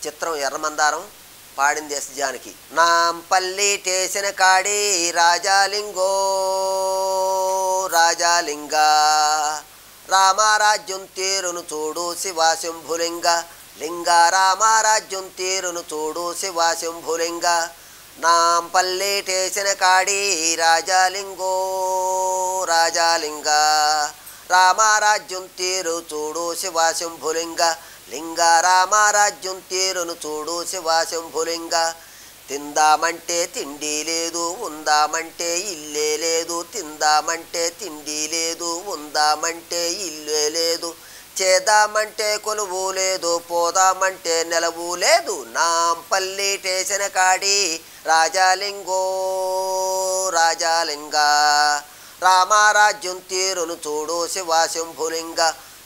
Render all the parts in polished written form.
చిత్రం ఎర్రమందారం, పాడింది ఎస్ జానకి. నాంపల్లి టేసిన కాడి రాజాలింగో రాజాలింగ, రామరాజ్యం తీరును చూడు శివశంభులింగ, లింగ రామరాజ్యం తీరును చూడు శివశంభులింగ. నాంపల్లి టేసిన కాడి రాజాలింగో రాజాలింగ, రామరాజ్యం తీరు చూడు శివశంభులింగ, లింగ రామరాజ్యం తీరును చూడు శివశంభులింగ. తిందామంటే తిండి లేదు, ఉందామంటే ఇల్లే లేదు, తిందామంటే తిండి లేదు, ఉందామంటే ఇల్లే లేదు, చేద్దామంటే కొలువు లేదు, పోదామంటే నెలవు లేదు. నాంపల్లి టేసిన కాడి రాజాలింగో రాజాలింగ, రామరాజ్యం తీరును చూడు శివశంభులింగ,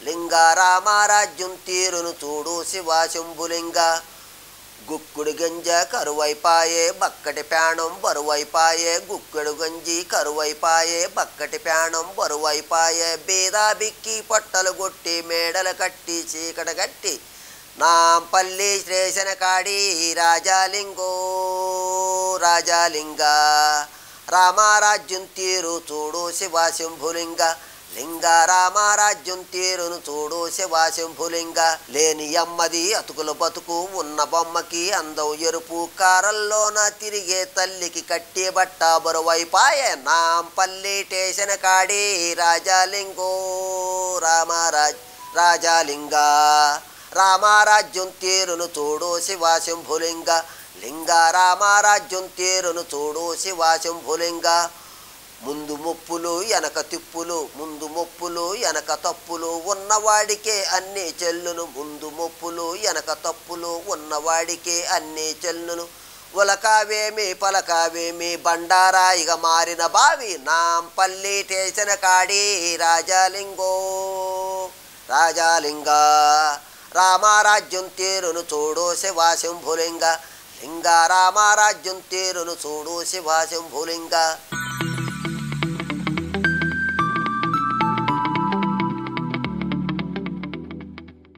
లింగ రామరాజ్యం తీరును చూడు శివశంభులింగ. గుక్కుడు గంజ కరువైపాయే బక్కటి ప్రాణం బరువైపాయే, గుక్కుడు గంజి కరువైపాయే బక్కటి ప్రాణం బరువైపాయే, బీదా బిక్కి పొట్టలు కొట్టి మేడలు కట్టి చీకట కట్టి. నాంపల్లి స్టేషన్ కాడి రాజాలింగో రాజాలింగ, రామరాజ్యం తీరు చూడు శివశంభులింగ, లింగ రామరాజ్యం తీరును చూడు శివశంభులింగ. లేని అమ్మది అతుకుల బతుకు, ఉన్న బొమ్మకి అందం ఎరుపు, కారల్లోన తిరిగే తల్లికి కట్టి బట్ట బరువైపాయే. నాంపల్లి టేషన్ కాడి రాజాలింగో రాజాలింగ, రామరాజ్యం తీరును చూడు శివశంభులింగ, లింగ రామరాజ్యం తీరును చూడు శివశంభులింగ. ముందు మొప్పులు వెనక తిప్పులు, ముందు మొప్పులు వెనక తప్పులు, ఉన్నవాడికే అన్నీ చెల్లును, ముందు మొప్పులు వెనక తప్పులు, ఉన్నవాడికే అన్నీ చెల్లును. ఉలకావేమి పలకావేమి బండారాయిగా మారిన బావి. నాంపల్లి టేసిన కాడి రాజాలింగో రాజాలింగ, రామరాజ్యం తీరును చూడు శివశంభులింగ, లింగ రామరాజ్యం తీరును చూడు శివశంభులింగ.